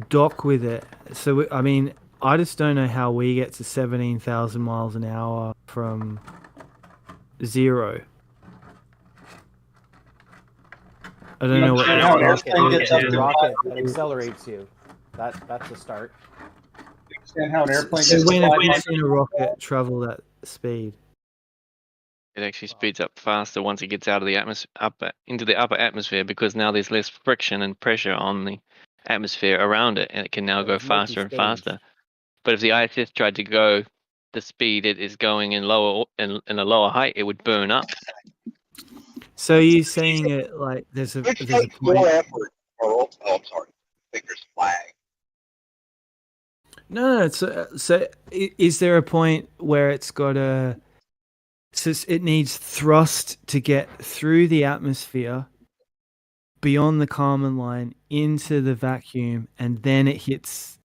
dock with it. So I mean, I just don't know how we get to 17,000 miles an hour from zero. I don't know what the rocket that accelerates you. That's a start. Understand how an airplane So gets when applied a rocket travel that speed? It actually speeds up faster once it gets out of the into the upper atmosphere, because now there's less friction and pressure on the atmosphere around it, and it can now go faster and faster. But if the ISS tried to go the speed it is going in a lower height, it would burn up. So you're saying it like there's a point. More effort. Oh, I'm sorry. I think there's a flag. No. So is there a point where it's got a? So it needs thrust to get through the atmosphere, beyond the Kármán line, into the vacuum, and then it hits.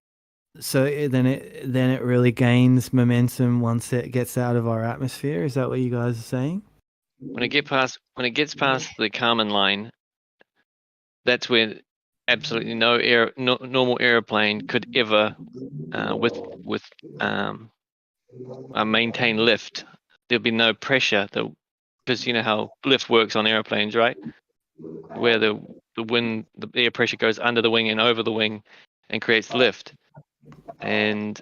So then it really gains momentum once it gets out of our atmosphere. Is that what you guys are saying? When it gets past the Kármán line, that's when absolutely no normal airplane could ever maintain lift. There'll be no pressure, because you know how lift works on airplanes, right? Where the air pressure goes under the wing and over the wing and creates lift. And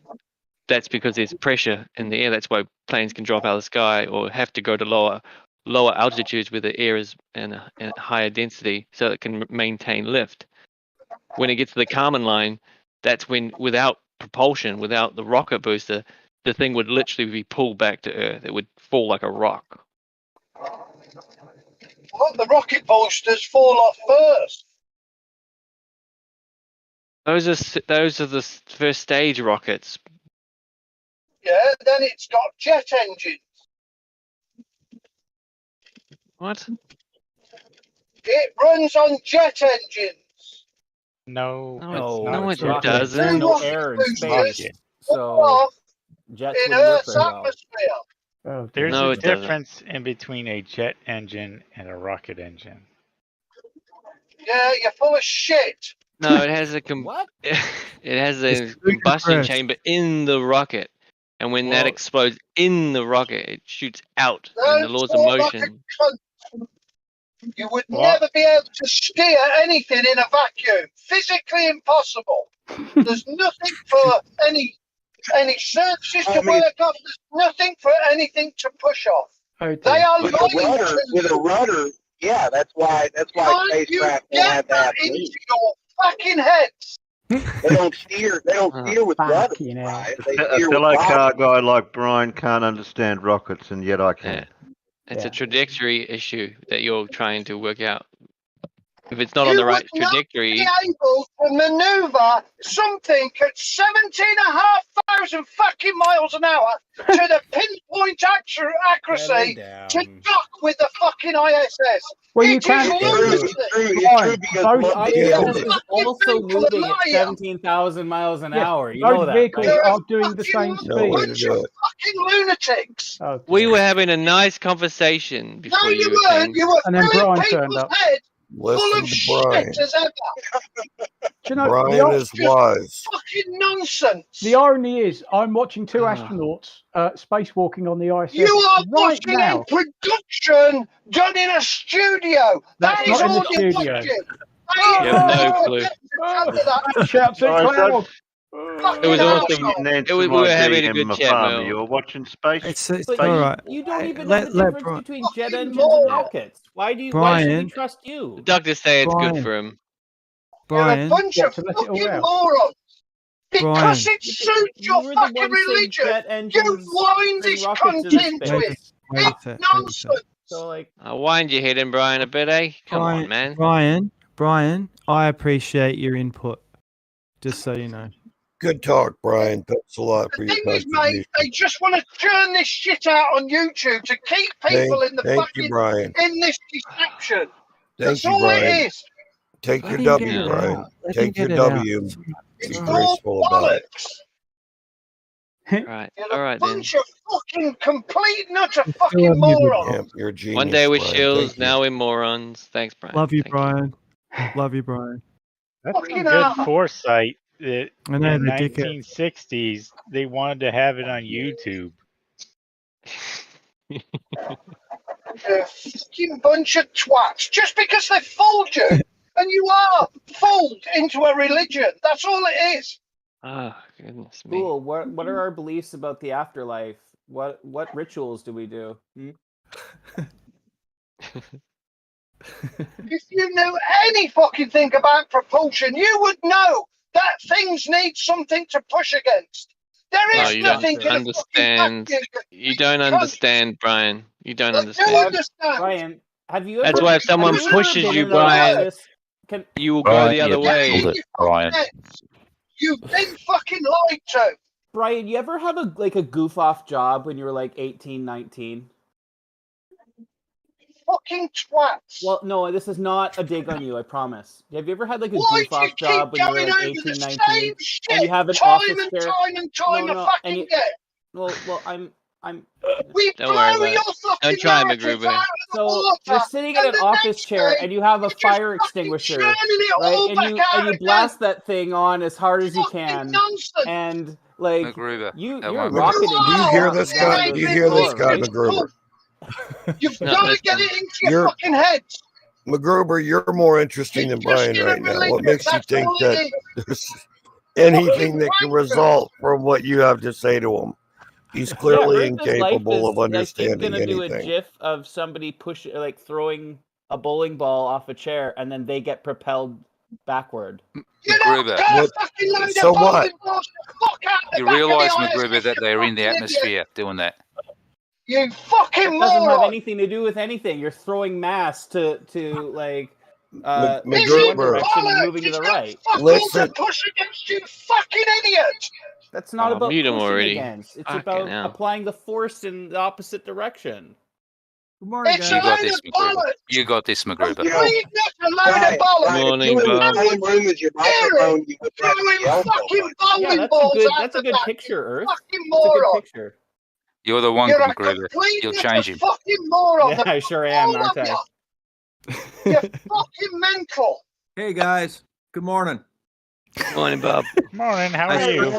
that's because there's pressure in the air. That's why planes can drop out of the sky or have to go to lower altitudes where the air is in a higher density, so it can maintain lift. When it gets to the Kármán line, that's when, without propulsion, without the rocket booster, the thing would literally be pulled back to Earth. It would fall like a rock. Well, the rocket boosters fall off first. Those are the first stage rockets. Yeah, then it's got jet engines. What? It runs on jet engines. No, it doesn't. No air in space, so jets in wouldn't work Earth's very well. atmosphere. Oh, there's a difference in between a jet engine and a rocket engine. Yeah, you're full of shit. No, it has a What? It has a combustion chamber in the rocket, and when that explodes in the rocket, it shoots out in the laws of motion. You would never be able to steer anything in a vacuum. Physically impossible. There's nothing for any surfaces to work off. There's nothing for anything to push off. Okay. They are with a rudder. Yeah, that's why spacecraft will have that into your fucking heads. They don't steer with rudder. Right? A fellow car guy like Brian can't understand rockets, and yet I can. Yeah. It's a trajectory issue that you're trying to work out. If it's not on the right trajectory, you would not be able to maneuver something at 17,500 fucking miles an hour to the pinpoint accuracy to dock with the fucking ISS. Well, you can't. ISS is also moving at 17,000 miles an hour. You know that. Those vehicles are doing the same speed. Fucking lunatics. Okay. We were having a nice conversation before you weren't. You were and then filling Brian turned people's up. heads full Listen of to Brian. shit as ever. You know, Brian is wise. Fucking nonsense. The irony is, I'm watching two astronauts spacewalking on the ISS. You are right watching now. a production done in a studio. That's that is not in all the you're studio. watching. You have no clue. Shouts at cloud. It was awesome. We were having a good chat, Mel. You're watching space. It's But all right. You don't even know the difference between jet engines and moron. rockets. Why should we trust you? The doctors say it's good for him. You're Brian, a bunch of fucking morons. Because it suits your were the fucking ones saying religion. jet engines You wind bring this rockets cunt into into it. space. It's nonsense. So like, I'll wind your head in, Brian, a bit, eh? Come on, man. Brian, I appreciate your input. Just so you know. Good talk, Brian. Thanks a lot for The your thing is, contribution. mate, they just want to churn this shit out on YouTube to keep people in the fucking in this deception. That's all it is. Take your W, Brian. Take your W. It's Be all graceful about it. bollocks. Right. You're All a right then. bunch of fucking complete nutter fucking morons. Yeah, you're a genius, One day we're Brian. shills, Thank you. now we're morons. Thanks, Brian. Love you, Thank Brian. Love you, Brian. That's Fucking some good foresight. that I know, in the dickhead. 1960s they wanted to have it on YouTube. A fucking bunch of twats. Just because they fooled you, and you are fooled into a religion. That's all it is. Oh, goodness me. Cool. What are our beliefs about the afterlife? What rituals do we do? If you knew any fucking thing about propulsion, you would know that things need something to push against. There No, is you don't nothing in a understand. fucking vacuum. You don't understand, Brian. You don't You understand. understand. Brian, have you ever? That's why if someone have you ever pushes been you, in an Brian, office- Can, you will go Brian, the you other way. nailed it, Brian. You've been fucking lied to. Brian, you ever have a goof off job when you were like 18, 19? Fucking twats. Well, no, this is not a dig on you, I promise. Have you ever had like a Why goof do you off job keep when you were going like over 18, the 19? same shit And you have an time office and chair? time and time No, fucking and again? well, I'm. We Don't blow worry about your it. fucking Don't try, narrative McGruber. out of the So water, you're sitting in and an the office next chair day, and you have a you're just fire fucking extinguisher, churning it right? all back out And you again. blast that thing on as hard as you Fucking can, nonsense. and like McGruber, you're that won't Mc- rocketing. Do you hear this You guy? ain't Do you been hear this listening guy, right? to McGruber? You've No, got to that's get fine. it into your You're- fucking heads. McGruber, you're more interesting You're than just Brian in a right now. What religion. makes you That's think all that it is. there's anything Fucking that can wanker. result from what you have to say to him? He's clearly incapable of Like, he's understanding gonna do a anything. GIF of somebody throwing a bowling ball off a chair, and then they get propelled backward. You don't McGruber, got a What- fucking load so of what? bowling balls to fuck out the you back of realise, the ISS, McGruber, that you they're in the fucking atmosphere doing that. idiot. You fucking That doesn't have moron. anything to do with anything. You're throwing mass to like Is one it McGruber, direction and bollocks? moving to It's the got right. fuck all Listen. to push against, you fucking idiot. That's not Oh, about mute him pushing already. against. It's Fucking about hell. applying the force in the opposite direction. Good morning, It's a You guys. got load this, of McGruber. bollocks. You got this, McGruber. Complete a load Brian, of bollocks. Brian, if Morning, you were in Bob. the same room as your microphone, you would have Throwing to yell so fucking much. bowling Yeah, balls out that's a the good back, picture, you Earth. fucking That's a good moron. picture. You're the one, You're a McGruber. complete You'll change him. fucking moron. Yeah, I sure am, All aren't of I? you. You're fucking mental. Hey guys, good morning. Morning, Bob. Morning, how I are you?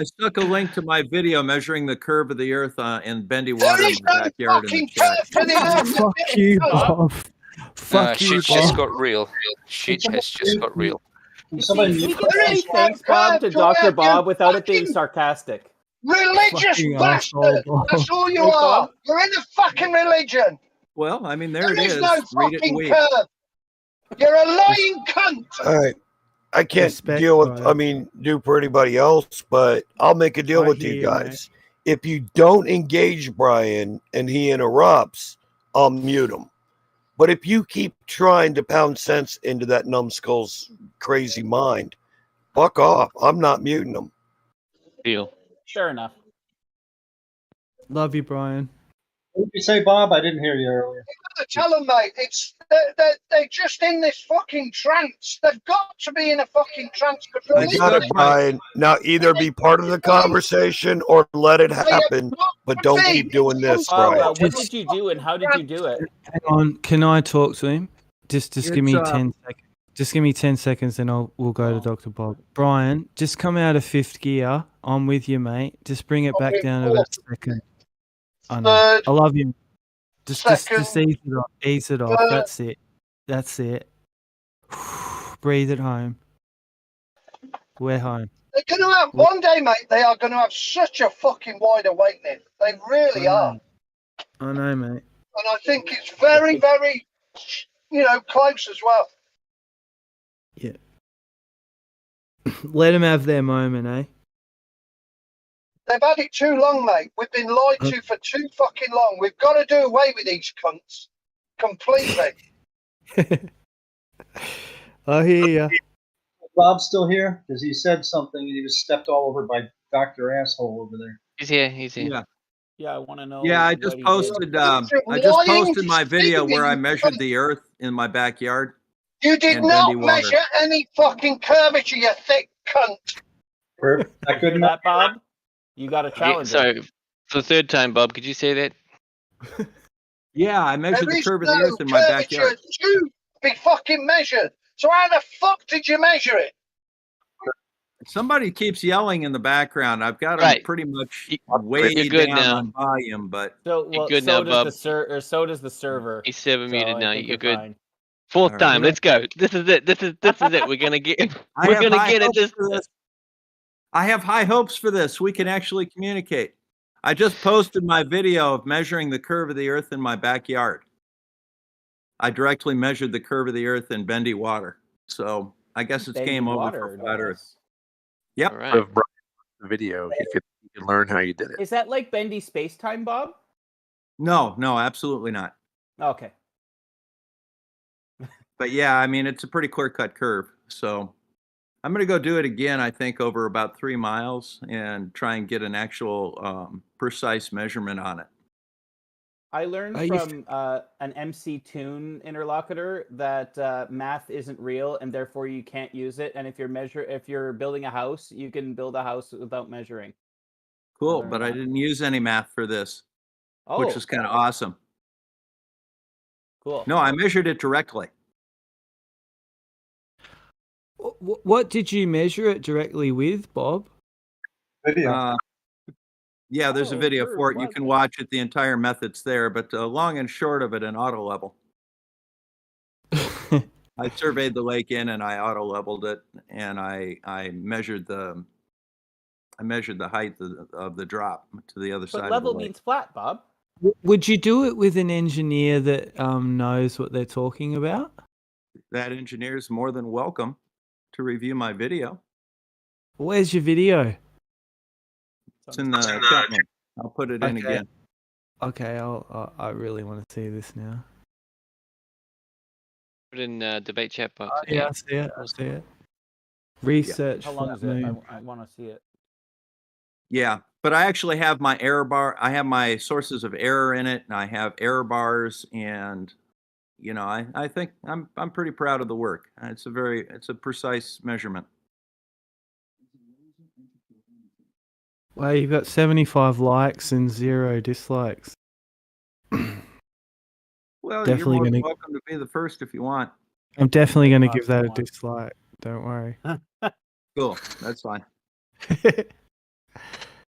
stuck a link to my video measuring the curve of the earth in bendy There water in is the no backyard in the fucking chat. curve to the earth. Fuck you, Bob. Fuck you, Shit just Bob. got real. Shit has just got real. You see, we can There say is no thanks, Bob, curve to to Dr. earth, Bob you without it being fucking sarcastic. religious Fucking bastard. asshole, Bob. That's all you Thanks, are. Bob. You're in a fucking religion. Well, I mean, there it There is is. no Read it and fucking weep. curve. You're a lying cunt. All right. I can't Respect, deal with, Brian. do for anybody else, but I'll make a deal I with hear you you, guys. If you don't engage Brian and he interrupts, I'll mute him. But if you keep trying to pound sense into that numbskull's crazy mind, fuck off. I'm not muting him. Deal. Fair enough. Love you, Brian. What did you say, Bob? I didn't hear you earlier. Tell them, mate. They're just in this fucking trance. They've got to be in a fucking trance. You got it, Brian. Now either be part of the conversation or let it happen, but don't keep doing this, Bob, Brian. what did you do and how did you do it? Hang on. Can I talk to him? Just give me It's, 10 seconds. Just give me 10 seconds and we'll go to Dr. Bob. Brian, just come out of fifth gear. I'm with you, mate. Just bring it back down to about second. I know. I love you. Just ease it off. Ease it off. That's it. That's it. Breathe it home. We're home. They're going to have, one day, mate, they are going to have such a fucking wide awakening. They really are. I know, mate. And I think it's very, very, close as well. Yeah. Let them have their moment, eh? They've had it too long, mate. We've been lied to for too fucking long. We've got to do away with these cunts completely. I hear ya. Bob's still here? Because he said something and he was stepped all over by Dr. Asshole over there. He's here. He's here. Yeah. Yeah, I want to know. Yeah, I what just he posted. did. I just posted my video where I measured the earth in my backyard. You did And not bendy water. measure any fucking curvature, you thick cunt. I couldn't. That, Bob? You got a Yeah, challenge. sorry, for the third time, Bob. Could you say that? Yeah, I measured There the is curve of the no earth in my backyard. curvature to be fucking measured. So how the fuck did you measure it? Somebody keeps yelling in the background. I've got them Right. pretty much You're way good down now. on volume, but So You're well, good so now, does Bob. so does the server. He's server So muted I now. think You're good. fine. Fourth All right. time. Let's go. This is it. This is it. We're gonna get. I We're have gonna high get it. hopes This. for this. I have high hopes for this. We can actually communicate. I just posted my video of measuring the curve of the Earth in my backyard. I directly measured the curve of the Earth in bendy water. So I guess it's Bendy game over water, for flat Earth. nice. Yep. All If right. Brian watched the video, he could learn how you did it. Is that like bendy space time, Bob? No, absolutely not. Okay. But yeah, I mean, it's a pretty clear-cut curve. So I'm going to go do it again, I think, over about 3 miles and try and get an actual precise measurement on it. I learned from an MC Tune interlocutor that math isn't real and therefore you can't use it. And if you're building a house, you can build a house without measuring. Cool, but I didn't use any math for this, which was kind of awesome. Cool. No, I measured it directly. What did you measure it directly with, Bob? Video. Yeah, there's a video for it. You can watch it. The entire method's there, but long and short of it, an auto level. I surveyed the lake in and I auto leveled it, and I measured the height of the drop to the other side But of the level lake. means flat, Bob. Would you do it with an engineer that knows what they're talking about? That engineer is more than welcome to review my video. Where's your video? It's in the chat room. I'll put it in again. Okay, I really want to see this now. Put in debate chat box. Yeah, I see it. I see it. Research. How long is flat it? moon. I want to see it. Yeah, but I actually have my error bar. I have my sources of error in it, and I have error bars, and I think I'm pretty proud of the work. It's a precise measurement. Wow, you've got 75 likes and 0 dislikes. Well, Definitely you're more than gonna- welcome to be the first if you want. I'm definitely going to give that a dislike. Don't worry. Cool, that's fine.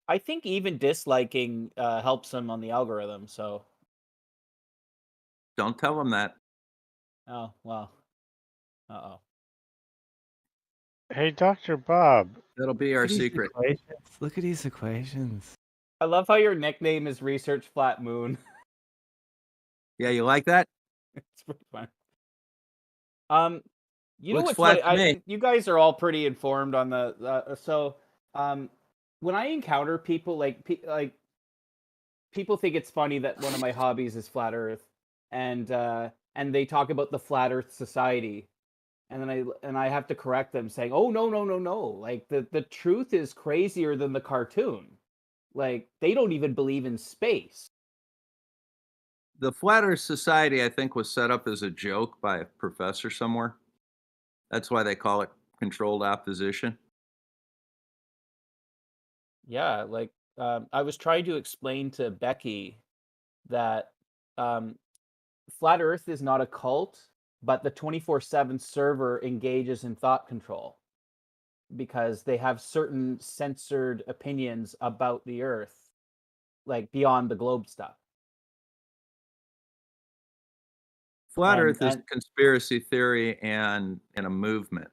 I think even disliking helps them on the algorithm. So. Don't tell them that. Oh well. Uh-oh. Hey, Dr. Bob. That'll be our secret. Look at his equations. I love how your nickname is Research Flat Moon. Yeah, you like that? It's pretty fun. You know Looks what's flat to me. you guys are all pretty informed on the when I encounter people like people think it's funny that one of my hobbies is flat Earth, and they talk about the Flat Earth Society, and then I have to correct them saying, oh no, like the truth is crazier than the cartoon. Like they don't even believe in space. The Flat Earth Society, I think, was set up as a joke by a professor somewhere. That's why they call it controlled opposition. Yeah, like I was trying to explain to Becky that Flat Earth is not a cult, but the 24/7 server engages in thought control because they have certain censored opinions about the Earth, like beyond the globe stuff. Flat Earth is and- conspiracy theory and a movement.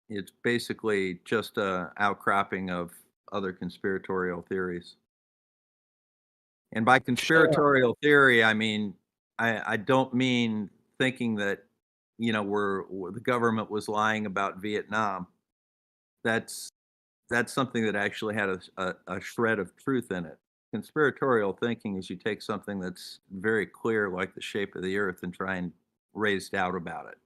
It's basically just a outcropping of other conspiratorial theories. And by conspiratorial theory, I mean I don't mean thinking that the government was lying about Vietnam. That's something that actually had a shred of truth in it. Conspiratorial thinking is you take something that's very clear, like the shape of the Earth, and try and raise doubt about it.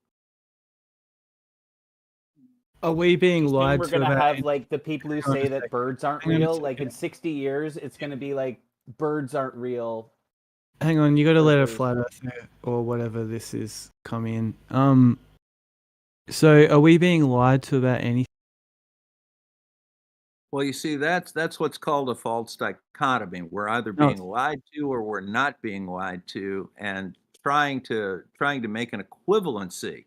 Are we being Just mean lied we're to gonna about? have like the people who say that birds aren't Hang on a real. Like in second. 60 years, it's gonna be like birds aren't real. Hang on, you got to let a Versus- flat Earth or whatever this is come in. So are we being lied to about anything? Well, you see, that's what's called a false dichotomy. We're either No. being lied to or we're not being lied to, and trying to make an equivalency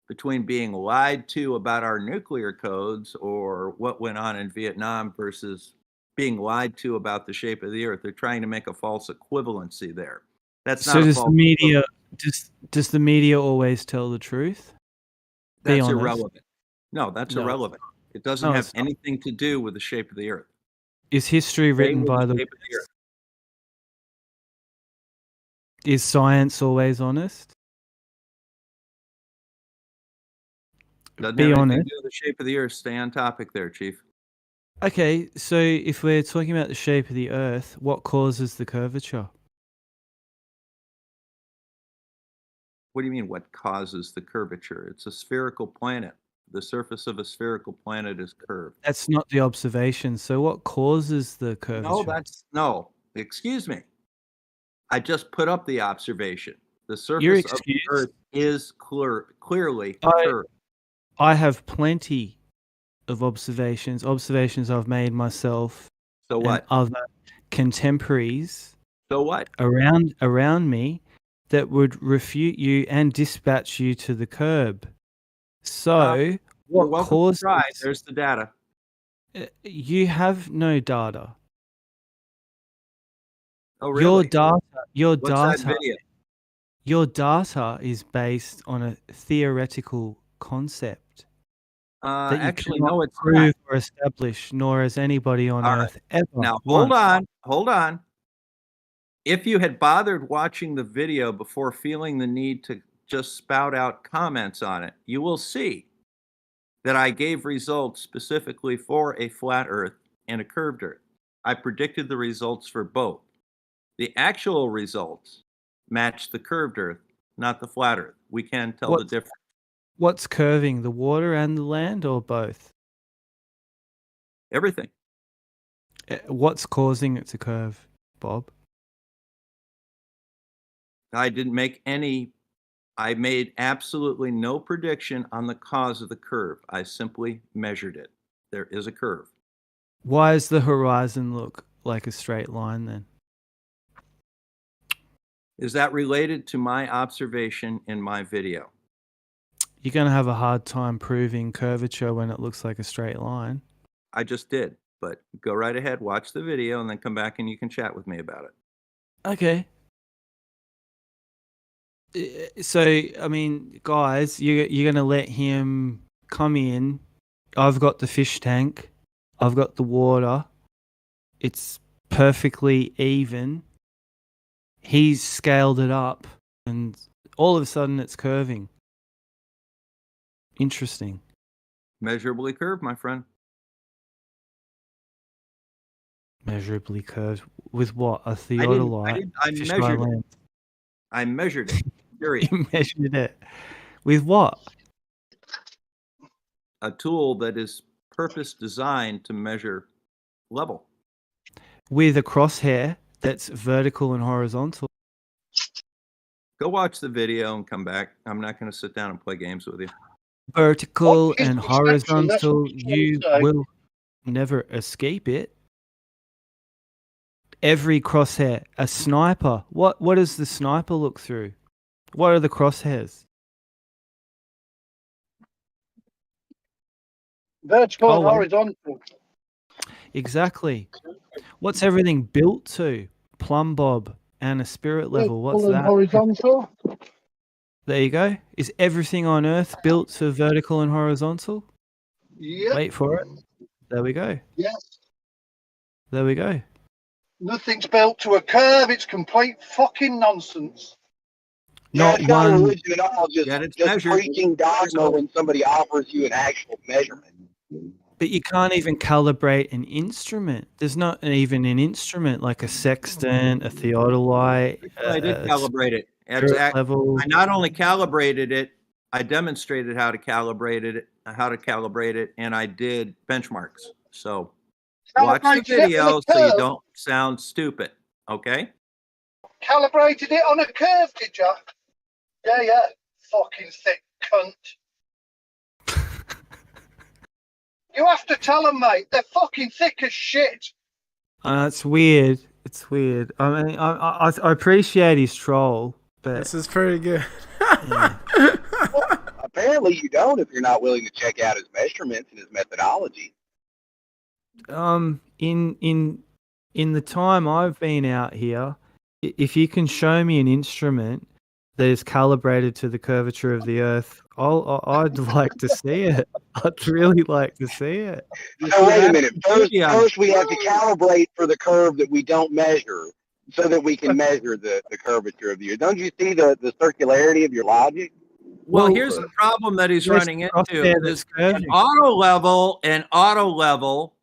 between being lied to about our nuclear codes or what went on in Vietnam versus being lied to about the shape of the Earth. They're trying to make a false equivalency there. That's So not a does the false media does the media always tell the truth? Be That's honest. irrelevant. No, that's No, it's irrelevant. It doesn't No, have it's not. anything to do with the shape of the Earth. Is history Stay written with by the shape of the Earth. Is science always honest? Doesn't Be have anything honest. to do with the shape of the Earth. Stay on topic there, Chief. Okay, so if we're talking about the shape of the Earth, what causes the curvature? What do you mean, what causes the curvature? It's a spherical planet. The surface of a spherical planet is curved. That's not the observation. So what causes the curvature? No, excuse me. I just put up the observation. The You're surface of the excused. Earth is clearly curved. I have plenty of observations I've made myself. So and what? other contemporaries So what? around me that would refute you and dispatch you to the curb. So You're what welcome to causes try. There's the data. You have no data. Oh, really? Your What's that data video? your data is based on a theoretical concept that you Actually, cannot no, it's prove not. or establish, nor has anybody on All right. Earth ever. Now, once. hold on. If you had bothered watching the video before feeling the need to just spout out comments on it, you will see that I gave results specifically for a flat Earth and a curved Earth. I predicted the results for both. The actual results match the curved Earth, not the flat Earth. We can tell the difference. What's curving, the water and the land, or both? Everything. What's causing it to curve, Bob? I didn't make any. I made absolutely no prediction on the cause of the curve. I simply measured it. There is a curve. Why does the horizon look like a straight line then? Is that related to my observation in my video? You're going to have a hard time proving curvature when it looks like a straight line. I just did, but go right ahead, watch the video, and then come back and you can chat with me about it. Okay. So, I mean, guys, you're going to let him come in. I've got the fish tank. I've got the water. It's perfectly even. He's scaled it up, and all of a sudden it's curving. Interesting. Measurably curved, my friend. Measurably curved. With what? A I theodolite? measured it. I measured it. Period. You measured it. With what? A tool that is purpose designed to measure level. With a crosshair that's vertical and horizontal. Go watch the video and come back. I'm not going to sit down and play games with you. Vertical and horizontal, That's what you I'm saying. will never escape it. Every crosshair, a sniper. What does the sniper look through? What are the crosshairs? Vertical Oh, and well. horizontal. Exactly. What's everything built to? Plumb bob and a spirit level. What's Vertical and that? horizontal. There you go. Is everything on Earth built to vertical and horizontal? Yep. Wait for it. There we go. Yes. There we go. Nothing's built to a curve. It's complete fucking nonsense. Not it's not one. religion at all. Just preaching dogma when somebody offers you an actual measurement. But you can't even calibrate an instrument. There's not even an instrument like a sextant, a theodolite. I did calibrate it. Level. I not only calibrated it, I demonstrated how to calibrate it, and I did benchmarks. So watch the video so you don't sound stupid. Okay? Calibrated it on a curve, did you? Yeah. Fucking thick cunt. You have to tell them, mate. They're fucking thick as shit. It's weird. It's weird. I mean, I appreciate his troll, but this is pretty good. Yeah. Apparently you don't if you're not willing to check out his measurements and his methodology. In the time I've been out here, if you can show me an instrument that is calibrated to the curvature of the Earth, I'd like to see it. I'd really like to see it. So wait a minute. First we have to calibrate for the curve that we don't measure so that we can measure the curvature of the Earth. Don't you see the circularity of your logic? Well, here's the problem that he's running into. Is an auto level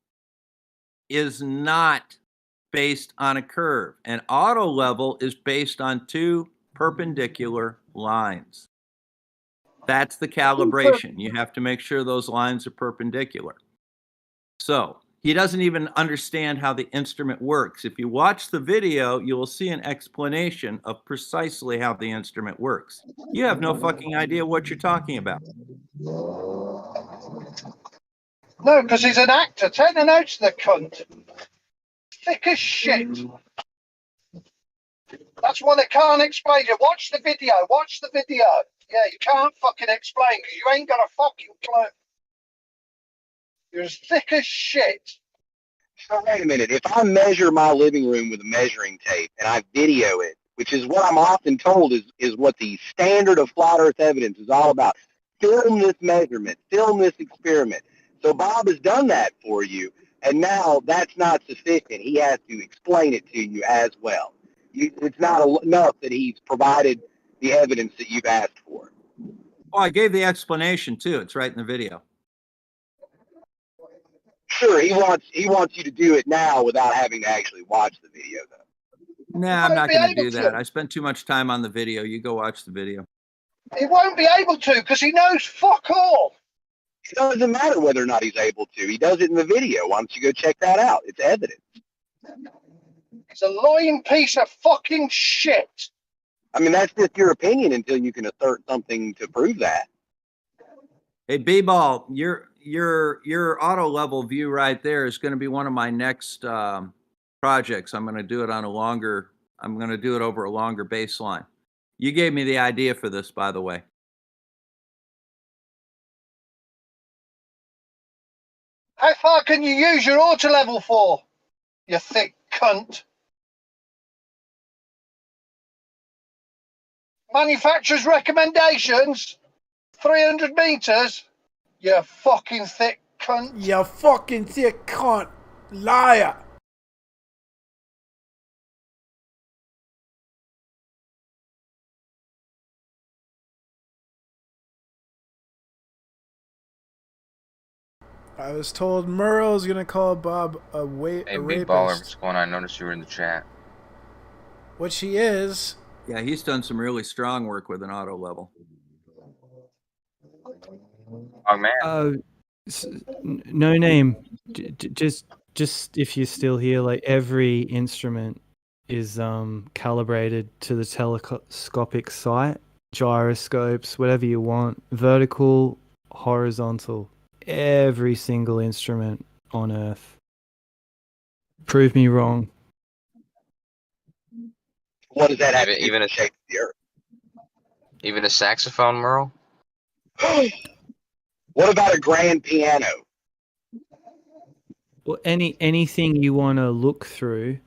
is not based on a curve. An auto level is based on two perpendicular lines. That's the calibration. You have to make sure those lines are perpendicular. So he doesn't even understand how the instrument works. If you watch the video, you will see an explanation of precisely how the instrument works. You have no fucking idea what you're talking about. No, because he's an actor. Take the notes, the cunt. Thick as shit. That's one that can't explain it. Watch the video. Watch the video. Yeah, you can't fucking explain because you ain't got a fucking clue. You're as thick as shit. So wait a minute. If I measure my living room with a measuring tape and I video it, which is what I'm often told is what the standard of flat Earth evidence is all about. Film this measurement. Film this experiment. So Bob has done that for you, and now that's not sufficient. He has to explain it to you as well. It's not enough that he's provided the evidence that you've asked for. Oh, I gave the explanation too. It's right in the video. Sure, he wants you to do it now without having to actually watch the video, though. Nah, I'm not going to do that. I spent too much time on the video. You go watch the video. He won't be able to because he knows fuck all. It doesn't matter whether or not he's able to. He does it in the video. Why don't you go check that out? It's evidence. He's a lying piece of fucking shit. I mean, that's just your opinion until you can assert something to prove that. Hey, B-Ball, your auto level view right there is going to be one of my next projects. I'm going to do it on I'm going to do it over a longer baseline. You gave me the idea for this, by the way. How far can you use your auto level for, you thick cunt? Manufacturer's recommendations, 300 meters. You fucking thick cunt. You fucking thick cunt. Liar. I was told Murrow's gonna call Bob a Hey, rapist. Big Baller, what's going on? I noticed you were in the chat. Which he is. Yeah, he's done some really strong work with an auto level. Oh, man. No name. Just if you're still here, like every instrument is calibrated to the telescopic sight, gyroscopes, whatever you want, vertical, horizontal. Every single instrument on Earth. Prove me wrong. What does that have Even to shape the Earth? Even a saxophone, Merle? What about a grand piano? Well, anything you want to look through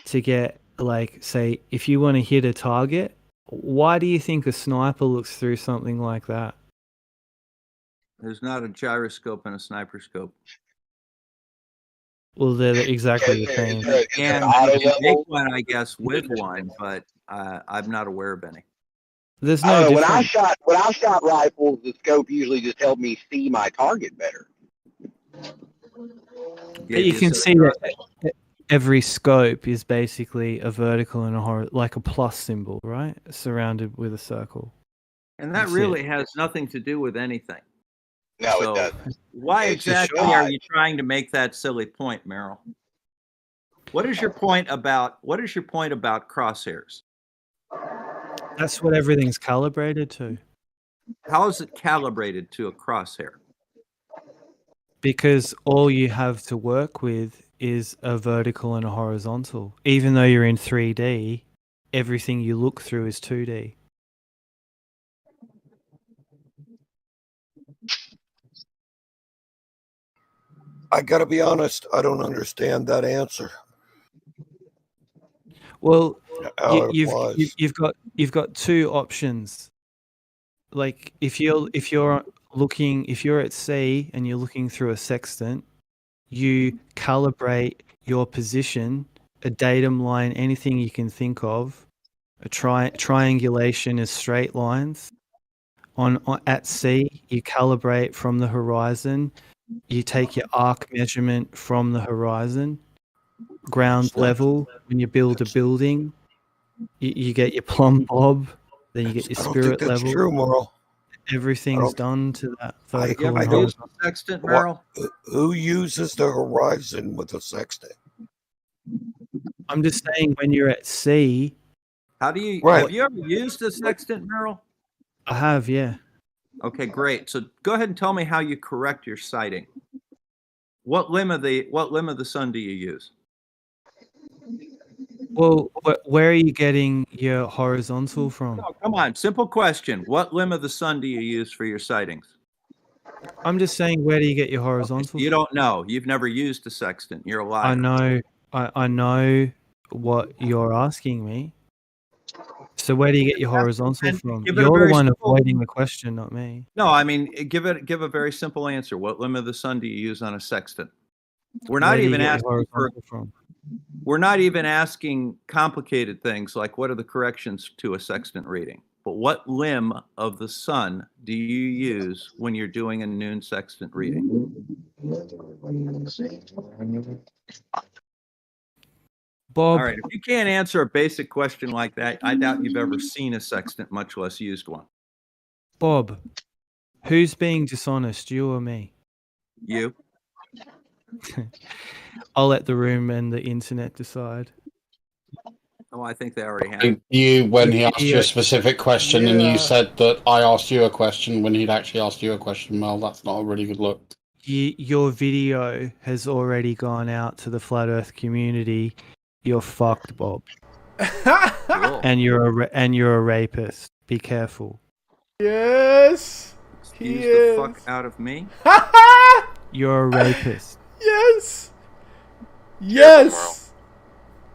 to get, like, say, if you want to hit a target, why do you think a sniper looks through something like that? There's not a gyroscope and a sniper scope. Well, they're exactly the same. And you can make one, I guess, with one, but I'm not aware of any. There's no when I shot rifles, the scope usually just helped me see my target better. But you can see that every scope is basically a vertical and a like a plus symbol, right? Surrounded with a circle. And that really has nothing to do with anything. No, it doesn't. Why exactly are you trying to make that silly point, Merrill? What is your point about crosshairs? That's what everything's calibrated to. How is it calibrated to a crosshair? Because all you have to work with is a vertical and a horizontal. Even though you're in 3D, everything you look through is 2D. I gotta be honest, I don't understand that answer. Well, How it applies. you've got two options. Like if you're at sea and you're looking through a sextant, you calibrate your position, a datum line, anything you can think of. A triangulation is straight lines. On at sea, you calibrate from the horizon. You take your arc measurement from the horizon. Ground level, when you build a building, you get your plumb bob, then you get your I don't think spirit that's level. true, Merle. Everything's done to that You vertical ever and use horizontal. a sextant, Merrill? Who uses the horizon with a sextant? I'm just saying, when you're at sea, How do you Right. have you ever used a sextant, Merrill? I have, yeah. Okay, great. So go ahead and tell me how you correct your sighting. What limb of the sun do you use? Well, where are you getting your horizontal from? No, come on, simple question. What limb of the sun do you use for your sightings? I'm just saying, where do you get your horizontal You from? don't know. You've never used a sextant. You're a liar. I know. I know what you're asking me. So where do you get your horizontal And from? give it a You're the very one simple- avoiding the question, not me. No, I mean give a very simple answer. What limb of the sun do you use on a sextant? We're Where not do you even get your asking for horizontal from? we're not even asking complicated things like what are the corrections to a sextant reading. But what limb of the sun do you use when you're doing a noon sextant reading? Bob, All right, if you can't answer a basic question like that, I doubt you've ever seen a sextant, much less used one. Bob, who's being dishonest, you or me? You? I'll let the room and the internet decide. Oh, I think they already have. You, when he The asked you video- a specific question and you said that I asked you a question when he'd actually asked you a question, Mel, that's not a really good look. Your video has already gone out to the flat Earth community. You're fucked, Bob. Cool. And you're a rapist. Be careful. Yes. Excuse He the is. fuck out of me. You're a rapist. Yes. Yes.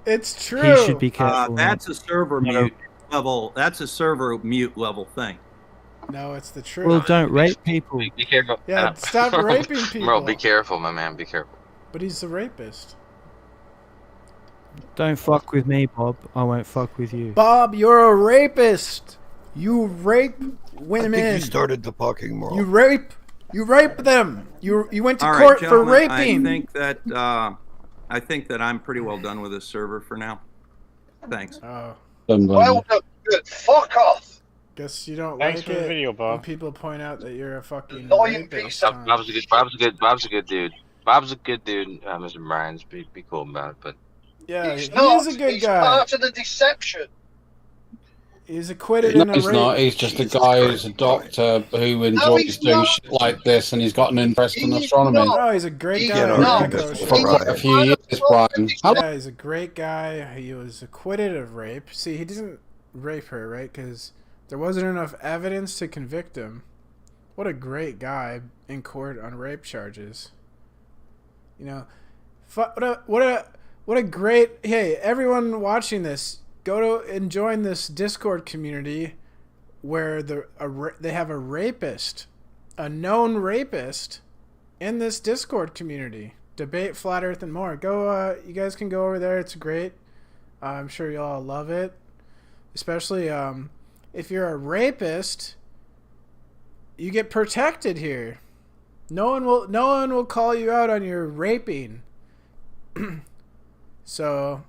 It's true. He should be careful. That's a server mute level. That's a server mute level thing. No, it's the truth. Well, don't rape people. Be careful. Yeah, stop raping people. Merle, be careful, my man. Be careful. But he's a rapist. Don't fuck with me, Bob. I won't fuck with you. Bob, you're a rapist. You rape women. I think you started the fucking, Merle. You rape them. You went to All right, court for gentlemen, raping. I think that I'm pretty well done with this server for now. Thanks. Oh, Well done. Good. Fuck off. guess you don't Thanks like for the it video, when Bob. people point out that you're a fucking Annoying rapist. piece of- huh? Bob's a good dude. Bob's a good dude. Mr. Bryan's be cool about it, but Yeah, He's he not. is a good He's guy. part of the deception. He's acquitted No, in a he's rape. not. He's just a guy who's a doctor who enjoys he's doing not. shit like this, and he's got an interest in He's astronomy. not. Oh, he's a great He's guy. not. Yeah, Coach. For quite a few years, Brian. Yeah, he's a great guy. He was acquitted of rape. See, he didn't rape her, right? Because there wasn't enough evidence to convict him. What a great guy in court on rape charges. You know, what a great. Hey, everyone watching this, go to and join this Discord community where they have a rapist, a known rapist, in this Discord community. Debate Flat Earth and more. Go, you guys can go over there. It's great. I'm sure you all love it. Especially if you're a rapist, you get protected here. No one will call you out on your raping. So,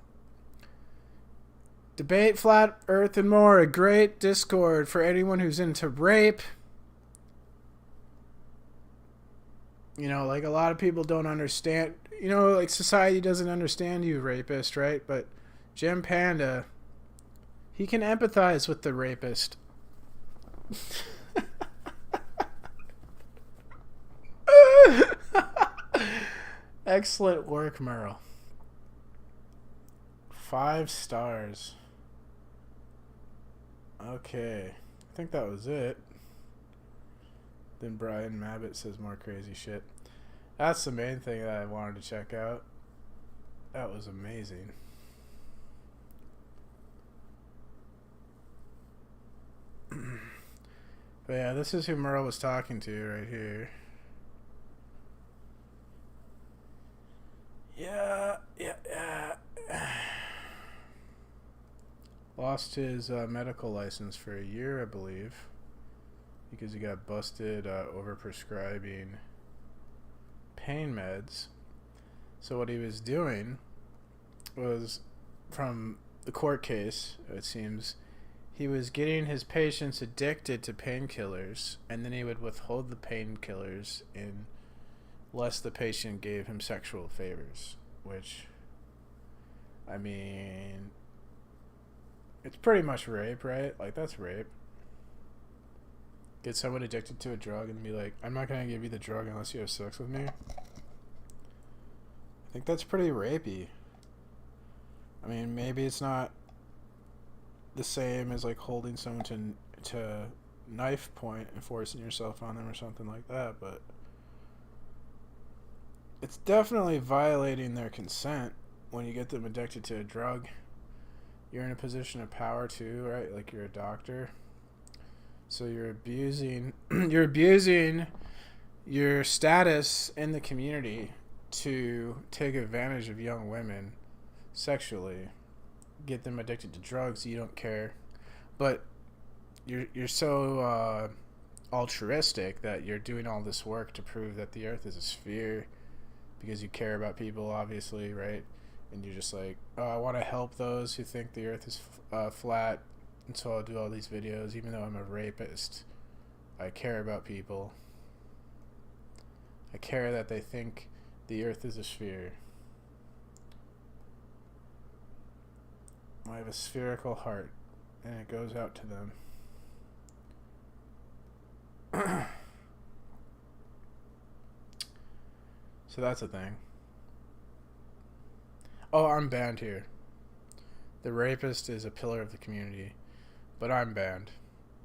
Debate Flat Earth and more, a great Discord for anyone who's into rape. You know, like a lot of people don't understand, you know, like society doesn't understand you, rapist, right? But Jim Panda, he can empathize with the rapist. Excellent work, Merle. 5 stars. Okay. I think that was it. Then Brian Mabbott says more crazy shit. That's the main thing that I wanted to check out. That was amazing. But yeah, this is who Merle was talking to right here. Yeah. Lost his medical license for a year, I believe, because he got busted over prescribing pain meds. So what he was doing was, from the court case, it seems, he was getting his patients addicted to painkillers, and then he would withhold the painkillers unless the patient gave him sexual favors, which, I mean, it's pretty much rape, right? Like, that's rape. Get someone addicted to a drug and be like, I'm not going to give you the drug unless you have sex with me. I think that's pretty rapey. I mean, maybe it's not the same as like holding someone to knife point and forcing yourself on them or something like that, but it's definitely violating their consent when you get them addicted to a drug. You're in a position of power too, right? Like, you're a doctor. So you're abusing your status in the community to take advantage of young women sexually, get them addicted to drugs. You don't care, but you're so altruistic that you're doing all this work to prove that the earth is a sphere because you care about people, obviously, right? And you're just like, oh, I want to help those who think the earth is flat, and so I'll do all these videos even though I'm a rapist. I care about people. I care that they think the earth is a sphere. I have a spherical heart, and it goes out to them. So that's a thing. Oh, I'm banned here. The rapist is a pillar of the community, but I'm banned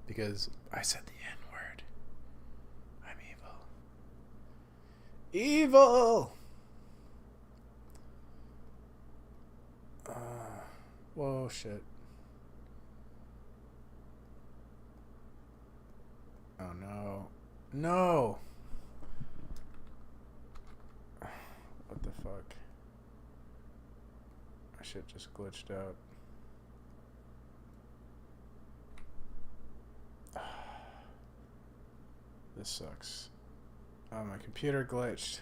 because I said the N-word. I'm evil. Whoa, shit. Oh, no. No! What the fuck? My shit just glitched out. This sucks. Oh, my computer glitched.